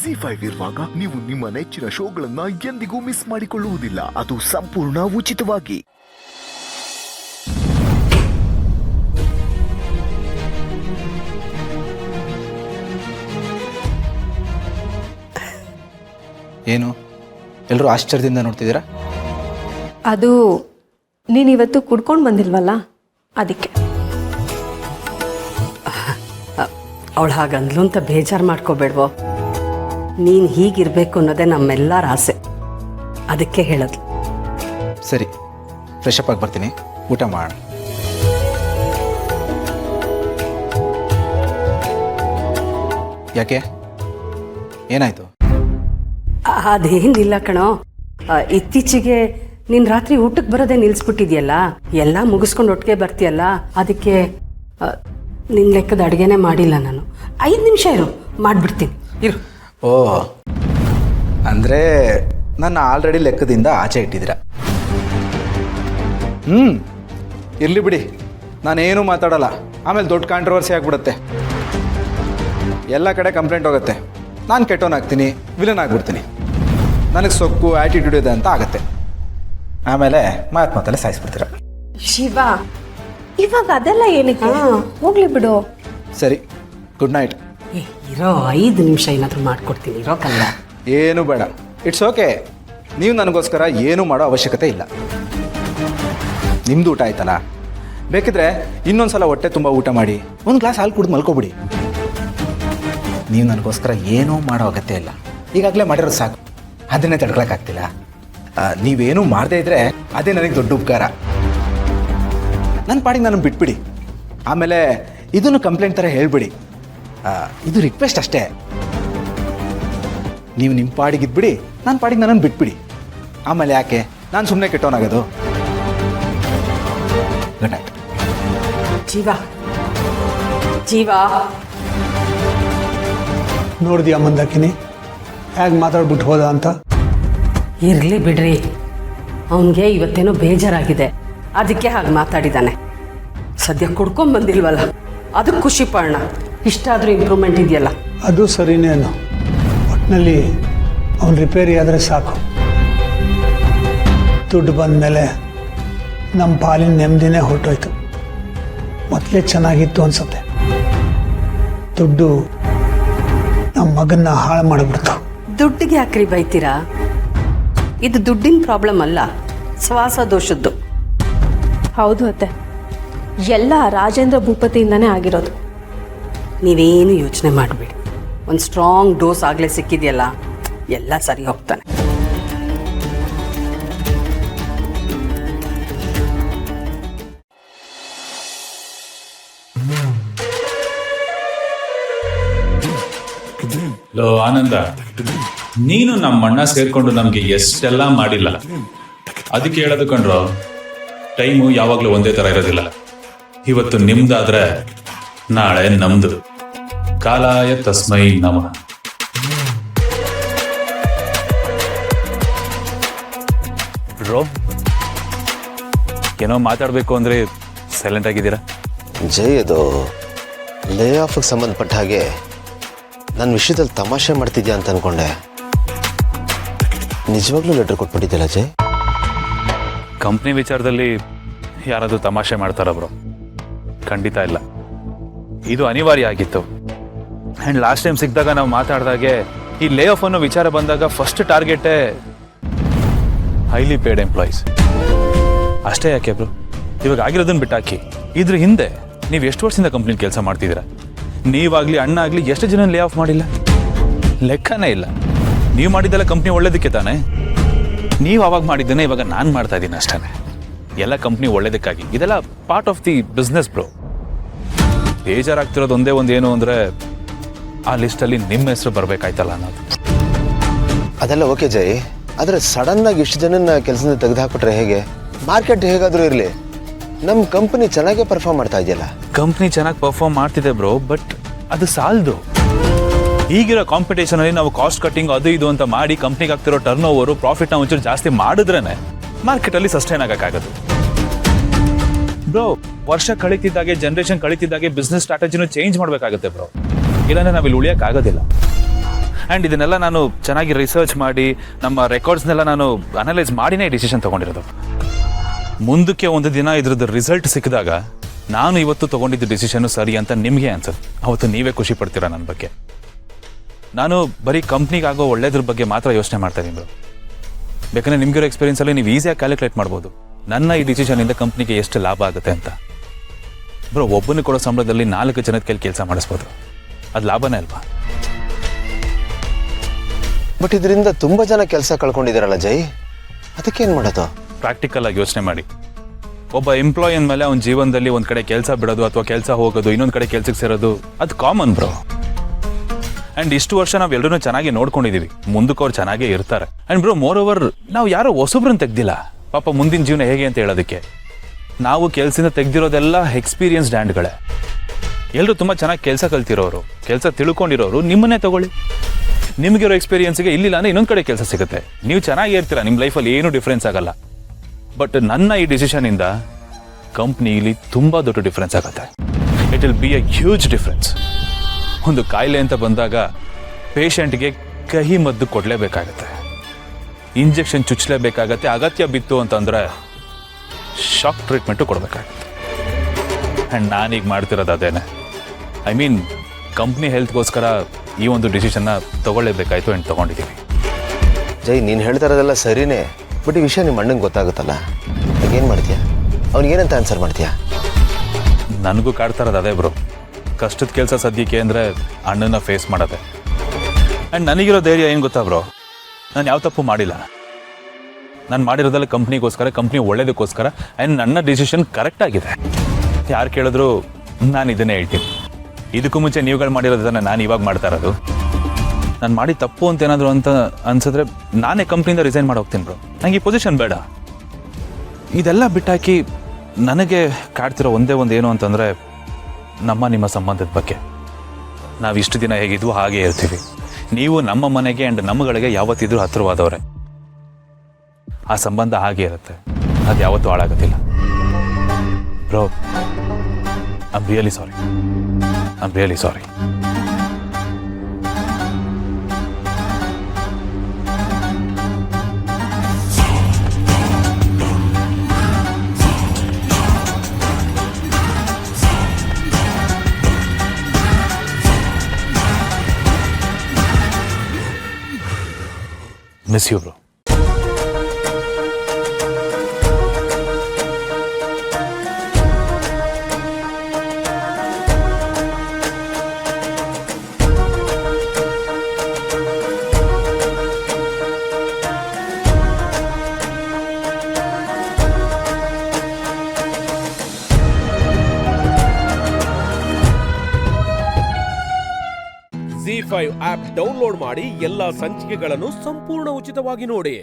ZEE5 ಇರುವಾಗ ನೀವು ನಿಮ್ಮ ನೆಚ್ಚಿನ ಶೋಗಳನ್ನ ಎಂದಿಗೂ ಮಿಸ್ ಮಾಡಿಕೊಳ್ಳುವುದಿಲ್ಲ. ಅದು ಸಂಪೂರ್ಣ ಉಚಿತವಾಗಿ. ಏನು ಎಲ್ಲರೂ ಆಶ್ಚರ್ಯದಿಂದ ನೋಡ್ತಿದ್ದೀರಾ? ಅದು ನೀನಿವತ್ತು ಕುಡ್ಕೊಂಡು ಬಂದಿಲ್ವಲ್ಲ ಅದಕ್ಕೆ. ಅವಳು ಹಾಗಂದ್ಲು ಅಂತ ಬೇಜಾರು ಮಾಡ್ಕೋಬೇಡ್ವೋ. ನೀನು ಹೀಗಿರಬೇಕು ಅನ್ನೋದೇ ನಮ್ಮೆಲ್ಲರ ಆಸೆ, ಅದಕ್ಕೆ ಹೇಳೋದು. ಸರಿ, ಫ್ರೆಶ್ ಅಪ್ ಆಗಿ ಬರ್ತೀನಿ, ಊಟ ಮಾಡೋಣ. ಯಾಕೆ, ಏನಾಯ್ತು? ಅದೇನಿಲ್ಲ ಕಣೋ, ಇತ್ತೀಚೆಗೆ ನೀನು ರಾತ್ರಿ ಊಟಕ್ಕೆ ಬರೋದೇ ನಿಲ್ಲಿಸ್ಬಿಟ್ಟಿದ್ಯಲ್ಲ, ಎಲ್ಲ ಮುಗಿಸ್ಕೊಂಡು ಒಟ್ಟಿಗೆ ಬರ್ತೀಯಲ್ಲ, ಅದಕ್ಕೆ ನಿನ್ನ ಲೆಕ್ಕದ ಅಡುಗೆನೇ ಮಾಡಿಲ್ಲ ನಾನು. 5 ನಿಮಿಷ ಇರು, ಮಾಡಿಬಿಡ್ತೀನಿ ಇರು. ಓ, ಅಂದರೆ ನನ್ನ ಆಲ್ರೆಡಿ ಲೆಕ್ಕದಿಂದ ಆಚೆ ಇಟ್ಟಿದ್ದೀರಾ. ಇರಲಿ ಬಿಡಿ, ನಾನೇನು ಮಾತಾಡೋಲ್ಲ, ಆಮೇಲೆ ದೊಡ್ಡ ಕಾಂಟ್ರವರ್ಸಿ ಆಗಿಬಿಡುತ್ತೆ. ಎಲ್ಲ ಕಡೆ ಕಂಪ್ಲೇಂಟ್ ಹೋಗುತ್ತೆ, ನಾನು ಕೆಟ್ಟೋನಾಗ್ತೀನಿ, ವಿಲನ್ ಆಗಿಬಿಡ್ತೀನಿ, ನನಗೆ ಸೊಕ್ಕು ಆ್ಯಟಿಟ್ಯೂಡ್ ಇದೆ ಅಂತ ಆಗುತ್ತೆ. ಆಮೇಲೆ ಮಾತಲ್ಲೇ ಸಾಯಿಸ್ಬಿಡ್ತೀರ. ಶಿವ, ಇವಾಗ ಅದೆಲ್ಲ ಏನಕ್ಕೆ? ಹೋಗ್ಲಿ ಬಿಡು. ಸರಿ, ಗುಡ್ ನೈಟ್. ಇರೋ 5 ನಿಮಿಷ ಏನಾದರೂ ಮಾಡಿಕೊಡ್ತೀನಿ, ಇರೋ ಕಲ್ಲ. ಏನು ಬೇಡ, ಇಟ್ಸ್ ಓಕೆ. ನೀವು ನನಗೋಸ್ಕರ ಏನೂ ಮಾಡೋ ಅವಶ್ಯಕತೆ ಇಲ್ಲ. ನಿಮ್ಮದು ಊಟ ಆಯ್ತಲ್ಲ, ಬೇಕಿದ್ರೆ ಇನ್ನೊಂದು ಸಲ ಹೊಟ್ಟೆ ತುಂಬ ಊಟ ಮಾಡಿ ಒಂದು ಗ್ಲಾಸ್ ಹಾಲು ಕುಡಿದು ಮಲ್ಕೊಬಿಡಿ. ನೀವು ನನಗೋಸ್ಕರ ಏನೂ ಮಾಡೋ ಅಗತ್ಯ ಇಲ್ಲ, ಈಗಾಗಲೇ ಮಾಡಿರೋದು ಸಾಕು, ಅದನ್ನೇ ತಡ್ಕೊಳಕ್ಕಾಗ್ತಿಲ್ಲ. ನೀವೇನೂ ಮಾಡದೇ ಇದ್ದರೆ ಅದೇ ನನಗೆ ದೊಡ್ಡ ಉಪಕಾರ. ನನ್ನ ಪಾಡಿಗೆ ನಾನು ಬಿಟ್ಬಿಡಿ, ಆಮೇಲೆ ಇದನ್ನು ಕಂಪ್ಲೇಂಟ್ ಥರ ಹೇಳ್ಬಿಡಿ. ಇದು ರಿಕ್ವೆಸ್ಟ್ ಅಷ್ಟೇ. ನೀವು ನಿಮ್ಮ ಪಾಡಿಗಿದ್ಬಿಡಿ, ನನ್ನ ಪಾಡಿಗೆ ನನ್ನನ್ನು ಬಿಟ್ಬಿಡಿ. ಆಮೇಲೆ ಯಾಕೆ ನಾನು ಸುಮ್ಮನೆ ಕೆಟ್ಟವನಾಗೋದು? Good night. ಜೀವ ಜೀವ, ನೋಡಿದ್ಯಾ ಮಂದಾಕಿನಿ ಹೇಗೆ ಮಾತಾಡ್ಬಿಟ್ಟು ಹೋದ ಅಂತ? ಇರಲಿ ಬಿಡ್ರಿ, ಅವನಿಗೆ ಇವತ್ತೇನೋ ಬೇಜಾರಾಗಿದೆ, ಅದಕ್ಕೆ ಹಾಗೆ ಮಾತಾಡಿದ್ದಾನೆ. ಸದ್ಯ ಕುಡ್ಕೊಂಬಂದಿಲ್ವಲ್ಲ, ಅದಕ್ಕೆ ಖುಷಿ ಪಡೋಣ. ಇಷ್ಟಾದರೂ ಇಂಪ್ರೂವ್ಮೆಂಟ್ ಇದೆಯಲ್ಲ, ಅದು ಸರಿನೇನು. ಒಟ್ಟಿನಲ್ಲಿ ಅವನು ರಿಪೇರಿ ಆದರೆ ಸಾಕು. ದುಡ್ಡು ಬಂದ ಮೇಲೆ ನಮ್ಮ ಪಾಲಿನ ನೆಮ್ಮದಿನೇ ಹೊರಟೋಯ್ತು. ಮೊದಲೇ ಚೆನ್ನಾಗಿತ್ತು ಅನ್ಸುತ್ತೆ, ದುಡ್ಡು ನಮ್ಮ ಮಗನ್ನ ಹಾಳು ಮಾಡಿಬಿಡ್ತು. ದುಡ್ಡಿಗೆ ಯಾಕ್ರಿ ಬೈತೀರಾ? ಇದು ದುಡ್ಡಿನ ಪ್ರಾಬ್ಲಮ್ ಅಲ್ಲ, ಶ್ವಾಸ ದೋಷದ್ದು. ಹೌದು ಅತ್ತೆ, ಎಲ್ಲ ರಾಜೇಂದ್ರ ಭೂಪತಿಯಿಂದನೇ ಆಗಿರೋದು. ನೀವೇನು ಯೋಚನೆ ಮಾಡಬೇಡಿ, ಒಂದು ಸ್ಟ್ರಾಂಗ್ ಡೋಸ್ ಆಗಲೇ ಸಿಕ್ಕಿದೆಯಲ್ಲ, ಎಲ್ಲ ಸರಿ ಹೋಗ್ತಾನೆ. ಲೋ ಆನಂದ, ನೀನು ನಮ್ಮ ಅಣ್ಣ ಸೇರ್ಕೊಂಡು ನಮ್ಗೆ ಎಷ್ಟೆಲ್ಲ ಮಾಡಿಲ್ಲ, ಅದಕ್ಕೆ ಹೇಳೋದು ಕಣ್ರೋ, ಟೈಮು ಯಾವಾಗಲೂ ಒಂದೇ ಥರ ಇರೋದಿಲ್ಲ. ಇವತ್ತು ನಿಮ್ದಾದ್ರೆ ನಾಳೆ ನಮ್ದು. ಕಾಲಾಯ ತಸ್ಮೈ ನಮಃ. ಬ್ರೋ, ಏನೋ ಮಾತಾಡಬೇಕು ಅಂದರೆ ಸೈಲೆಂಟ್ ಆಗಿದ್ದೀರಾ? ಜೈ, ಅದು ಲೇ ಆಫ್ಗೆ ಸಂಬಂಧಪಟ್ಟ ಹಾಗೆ ನನ್ನ ವಿಷಯದಲ್ಲಿ ತಮಾಷೆ ಮಾಡ್ತಿದ್ಯಾ ಅಂತ ಅನ್ಕೊಂಡೆ. ನಿಜವಾಗ್ಲೂ ಲೆಟರ್ ಕೊಟ್ಬಿಟ್ಟಿದ್ದಿಲ್ಲ ಜೈ? ಕಂಪ್ನಿ ವಿಚಾರದಲ್ಲಿ ಯಾರಾದರೂ ತಮಾಷೆ ಮಾಡ್ತಾರ ಬ್ರೋ? ಖಂಡಿತ ಇಲ್ಲ, ಇದು ಅನಿವಾರ್ಯ ಆಗಿತ್ತು. ಆ್ಯಂಡ್ ಲಾಸ್ಟ್ ಟೈಮ್ ಸಿಕ್ಕಿದಾಗ ನಾವು ಮಾತಾಡಿದಾಗೆ ಈ ಲೇ ಆಫ್ ಅನ್ನೋ ವಿಚಾರ ಬಂದಾಗ ಫಸ್ಟ್ ಟಾರ್ಗೆಟೇ ಹೈಲಿ ಪೇಡ್ ಎಂಪ್ಲಾಯೀಸ್. ಅಷ್ಟೇ ಯಾಕೆ ಬ್ರೋ, ಇವಾಗ ಆಗಿರೋದನ್ನ ಬಿಟ್ಟಾಕಿ ಇದ್ರ ಹಿಂದೆ ನೀವು ಎಷ್ಟು ವರ್ಷದಿಂದ ಕಂಪ್ನಿ ಕೆಲಸ ಮಾಡ್ತಿದ್ದೀರಾ? ನೀವಾಗಲಿ ಅಣ್ಣ ಆಗಲಿ ಎಷ್ಟು ಜನ ಲೇ ಆಫ್ ಮಾಡಿಲ್ಲ? ಲೆಕ್ಕನೇ ಇಲ್ಲ. ನೀವು ಮಾಡಿದ್ದೆಲ್ಲ ಕಂಪ್ನಿ ಒಳ್ಳೇದಕ್ಕೆ ತಾನೆ. ನೀವು ಅವಾಗ ಮಾಡಿದ್ದೇನೆ ಇವಾಗ ನಾನು ಮಾಡ್ತಾ ಇದ್ದೀನಿ ಅಷ್ಟೇ. ಎಲ್ಲ ಕಂಪ್ನಿ ಒಳ್ಳೇದಕ್ಕಾಗಿ, ಇದೆಲ್ಲ part of the business bro. ಬೇಜಾರಾಗ್ತಿರೋದು ಒಂದೇ ಒಂದು ಏನು ಅಂದರೆ ಆ ಲಿಸ್ಟಲ್ಲಿ ನಿಮ್ಮ ಹೆಸರು ಬರಬೇಕಾಯ್ತಲ್ಲ ಅನ್ನೋದು. ಅದೆಲ್ಲ ಓಕೆ ಜೈ, ಆದರೆ ಸಡನ್ನಾಗಿ ಇಷ್ಟು ಜನನ ಕೆಲಸದಿಂದ ತೆಗೆದು ಹಾಕ್ಬಿಟ್ರೆ ಹೇಗೆ? ಮಾರ್ಕೆಟ್ ಹೇಗಾದರೂ ಇರಲಿ, ನಮ್ಮ ಕಂಪನಿ ಚೆನ್ನಾಗೇ ಪರ್ಫಾರ್ಮ್ ಮಾಡ್ತಾ ಇದೆಯಲ್ಲ. ಕಂಪ್ನಿ ಚೆನ್ನಾಗಿ ಪರ್ಫಾರ್ಮ್ ಮಾಡ್ತಿದೆ ಬ್ರೋ, ಬಟ್ ಅದು ಸಾಲದು. ಈಗಿರೋ ಕಾಂಪಿಟೇಷನಲ್ಲಿ ನಾವು ಕಾಸ್ಟ್ ಕಟ್ಟಿಂಗ್ ಅದು ಇದು ಅಂತ ಮಾಡಿ ಕಂಪ್ನಿಗೆ ಆಗ್ತಿರೋ ಟರ್ನ್ ಓವರು ಪ್ರಾಫಿಟ್ನ ಒಂಚೂರು ಜಾಸ್ತಿ ಮಾಡಿದ್ರೇ ಮಾರ್ಕೆಟಲ್ಲಿ ಸಸ್ಟೈನ್ ಆಗೋಕ್ಕಾಗೋದು ಬ್ರೋ. ವರ್ಷ ಕಳೀತಿದ್ದಾಗೆ, ಜನರೇಷನ್ ಕಳೀತಿದ್ದಾಗೆ ಬಿಸ್ನೆಸ್ ಸ್ಟ್ರಾಟಜಿನೂ ಚೇಂಜ್ ಮಾಡಬೇಕಾಗುತ್ತೆ ಬ್ರೋ, ಇಲ್ಲಾಂದ್ರೆ ನಾವಿಲ್ಲಿ ಉಳಿಯೋಕ್ಕಾಗೋದಿಲ್ಲ. ಆ್ಯಂಡ್ ಇದನ್ನೆಲ್ಲ ನಾನು ಚೆನ್ನಾಗಿ ರಿಸರ್ಚ್ ಮಾಡಿ ನಮ್ಮ ರೆಕಾರ್ಡ್ಸ್ನೆಲ್ಲ ನಾನು ಅನಲೈಸ್ ಮಾಡಿನೇ ಡಿಸಿಷನ್ ತೊಗೊಂಡಿರೋದು. ಮುಂದಕ್ಕೆ ಒಂದು ದಿನ ಇದ್ರದ್ದು ರಿಸಲ್ಟ್ ಸಿಕ್ಕಿದಾಗ ನಾನು ಇವತ್ತು ತೊಗೊಂಡಿದ್ದ ಡಿಸಿಷನ್ನು ಸರಿ ಅಂತ ನಿಮಗೆ ಅನ್ಸುತ್ತೆ. ಅವತ್ತು ನೀವೇ ಖುಷಿ ಪಡ್ತೀರಾ ನನ್ನ ಬಗ್ಗೆ. ನಾನು ಬರೀ ಕಂಪ್ನಿಗಾಗೋ ಒಳ್ಳೇದ್ರ ಬಗ್ಗೆ ಮಾತ್ರ ಯೋಚನೆ ಮಾಡ್ತಾ ಇದ್ದೀನಿ ಬ್ರೋ. ಬೇಕಂದರೆ ನಿಮಗಿರೋ ಎಕ್ಸ್ಪೀರಿಯನ್ಸಲ್ಲಿ ನೀವು ಈಸಿಯಾಗಿ ಕ್ಯಾಲ್ಕುಲೇಟ್ ಮಾಡ್ಬೋದು ನನ್ನ ಈ ಡಿಸಿಷನಿಂದ ಕಂಪ್ನಿಗೆ ಎಷ್ಟು ಲಾಭ ಆಗುತ್ತೆ ಅಂತ. ಬ್ರೋ, ಒಬ್ಬನಿಗೆ ಕೊಡೋ ಸಂಬಳದಲ್ಲಿ 4 ಜನದ ಕೈಲಿ ಕೆಲಸ ಮಾಡಿಸ್ಬೋದು. ಅದು ಲಾಭನೇ ಅಲ್ವಾ? ಬಟ್ ಇದರಿಂದ ತುಂಬ ಜನ ಕೆಲಸ ಕಳ್ಕೊಂಡಿದ್ದಾರಲ್ಲ ಜೈ, ಅದಕ್ಕೇನು ಮಾಡೋದು? ಪ್ರಾಕ್ಟಿಕಲ್ ಆಗಿ ಯೋಚನೆ ಮಾಡಿ. ಒಬ್ಬ ಎಂಪ್ಲಾಯಿ ಅಂದಮೇಲೆ ಅವನ ಜೀವನದಲ್ಲಿ ಒಂದು ಕಡೆ ಕೆಲಸ ಬಿಡೋದು ಅಥವಾ ಕೆಲಸ ಹೋಗೋದು, ಇನ್ನೊಂದು ಕಡೆ ಕೆಲಸಕ್ಕೆ ಸೇರೋದು ಅದು ಕಾಮನ್ ಬ್ರೋ. ಆ್ಯಂಡ್ ಇಷ್ಟು ವರ್ಷ ನಾವು ಎಲ್ಲರೂ ಚೆನ್ನಾಗಿ ನೋಡ್ಕೊಂಡಿದ್ದೀವಿ, ಮುಂದಕ್ಕೆ ಅವ್ರು ಚೆನ್ನಾಗೇ ಇರ್ತಾರೆ. ಆ್ಯಂಡ್ ಬ್ರೋ, ಮೋರ್ ಓವರ್ ನಾವು ಯಾರೋ ಹೊಸಬ್ರನ್ನ ತೆಗ್ದಿಲ್ಲ ಪಾಪ ಮುಂದಿನ ಜೀವನ ಹೇಗೆ ಅಂತ ಹೇಳೋದಕ್ಕೆ. ನಾವು ಕೆಲಸದಿಂದ ತೆಗ್ದಿರೋದೆಲ್ಲ ಎಕ್ಸ್ಪೀರಿಯನ್ಸ್ಡ್ ಹ್ಯಾಂಡ್ಗಳೇ. ಎಲ್ಲರೂ ತುಂಬ ಚೆನ್ನಾಗಿ ಕೆಲಸ ಕಲ್ತಿರೋರು, ಕೆಲಸ ತಿಳ್ಕೊಂಡಿರೋರು. ನಿಮ್ಮನ್ನೇ ತಗೊಳ್ಳಿ, ನಿಮಗಿರೋ ಎಕ್ಸ್ಪೀರಿಯನ್ಸ್ಗೆ ಇಲ್ಲಿಲ್ಲ ಅಂದರೆ ಇನ್ನೊಂದು ಕಡೆ ಕೆಲಸ ಸಿಗುತ್ತೆ. ನೀವು ಚೆನ್ನಾಗಿ ಇರ್ತೀರ, ನಿಮ್ಮ ಲೈಫಲ್ಲಿ ಏನೂ ಡಿಫ್ರೆನ್ಸ್ ಆಗಲ್ಲ. ಬಟ್ ನನ್ನ ಈ ಡಿಸಿಷನಿಂದ ಕಂಪ್ನಿಲಿ ತುಂಬ ದೊಡ್ಡ ಡಿಫ್ರೆನ್ಸ್ ಆಗುತ್ತೆ. It will be A huge difference. ಒಂದು ಕಾಯಿಲೆ ಅಂತ ಬಂದಾಗ ಪೇಷಂಟ್ಗೆ ಕಹಿ ಮದ್ದು ಕೊಡಲೇಬೇಕಾಗತ್ತೆ, ಇಂಜೆಕ್ಷನ್ ಚುಚ್ಚಲೇಬೇಕಾಗತ್ತೆ. ಅಗತ್ಯ ಬಿತ್ತು ಅಂತಂದರೆ ಶಾಕ್ ಟ್ರೀಟ್ಮೆಂಟು ಕೊಡಬೇಕಾಗತ್ತೆ. ಆ್ಯಂಡ್ ನಾನೀಗ ಮಾಡ್ತಿರೋದು ಅದೇನೆ. ಐ ಮೀನ್ ಕಂಪ್ನಿ ಹೆಲ್ತ್ಗೋಸ್ಕರ ಈ ಒಂದು ಡಿಸಿಷನ್ನ ತೊಗೊಳ್ಳೇಬೇಕಾಯ್ತು ಆ್ಯಂಡ್ ತೊಗೊಂಡಿದ್ದೀವಿ. ಜೈ, ನೀನು ಹೇಳ್ತಾ ಇರೋದೆಲ್ಲ ಸರಿನೇ, ಬಟ್ ಈ ವಿಷಯ ನಿಮ್ಮ ಅಣ್ಣಂಗೆ ಗೊತ್ತಾಗುತ್ತಲ್ಲ, ಏನು ಮಾಡ್ತೀಯಾ? ಅವ್ನಿಗೇನಂತ ಆನ್ಸರ್ ಮಾಡ್ತೀಯಾ? ನನಗೂ ಕಾಡ್ತಾ ಇರೋದು ಅದೇ ಬ್ರೋ. ಕಷ್ಟದ ಕೆಲಸ ಸದ್ಯಕ್ಕೆ ಅಂದರೆ ಅಣ್ಣನ ಫೇಸ್ ಮಾಡೋದೆ. ಆ್ಯಂಡ್ ನನಗಿರೋ ಧೈರ್ಯ ಏನು ಗೊತ್ತಾ ಬ್ರೋ, ನಾನು ಯಾವ ತಪ್ಪು ಮಾಡಿಲ್ಲ. ನಾನು ಮಾಡಿರೋದಲ್ಲ ಕಂಪ್ನಿಗೋಸ್ಕರ, ಕಂಪ್ನಿ ಒಳ್ಳೇದಕ್ಕೋಸ್ಕರ. ಆ್ಯಂಡ್ ನನ್ನ ಡಿಸಿಷನ್ ಕರೆಕ್ಟ್ ಆಗಿದೆ. ಯಾರು ಕೇಳಿದ್ರು ನಾನು ಇದನ್ನೇ ಹೇಳ್ತೀನಿ. ಇದಕ್ಕೂ ಮುಂಚೆ ನೀವುಗಳು ಮಾಡಿರೋದನ್ನ ನಾನು ಇವಾಗ ಮಾಡ್ತಾ ಇರೋದು. ನಾನು ಮಾಡಿ ತಪ್ಪು ಅಂತ ಏನಾದರೂ ಅಂತ ಅನ್ಸಿದ್ರೆ ನಾನೇ ಕಂಪ್ನಿಯಿಂದ ರಿಸೈನ್ ಮಾಡಿ ಹೋಗ್ತೀನಿ ಬ್ರೋ. ನನಗೆ ಈ ಪೊಸಿಷನ್ ಬೇಡ. ಇದೆಲ್ಲ ಬಿಟ್ಟಾಕಿ ನನಗೆ ಕಾಡ್ತಿರೋ ಒಂದೇ ಒಂದು ಏನು ಅಂತಂದರೆ ನಿಮ್ಮ ಸಂಬಂಧದ ಬಗ್ಗೆ. ನಾವು ಇಷ್ಟು ದಿನ ಹೇಗಿದ್ವು ಹಾಗೆ ಇರ್ತೀವಿ. ನೀವು ನಮ್ಮ ಮನೆಗೆ ಆ್ಯಂಡ್ ನಮ್ಮಗಳಿಗೆ ಯಾವತ್ತಿದ್ರೂ ಹತ್ತಿರವಾದವ್ರೆ. ಆ ಸಂಬಂಧ ಹಾಗೆ ಇರುತ್ತೆ, ಅದು ಯಾವತ್ತೂ ಹಾಳಾಗೋದಿಲ್ಲ bro. I am really sorry. I am really sorry. Miss you, bro. ZEE5 app download ಮಾಡಿ ಎಲ್ಲಾ ಸಂಚಿಕೆಗಳನ್ನು ಸಂಪೂರ್ಣ ಉಚಿತವಾಗಿ ನೋಡಿ.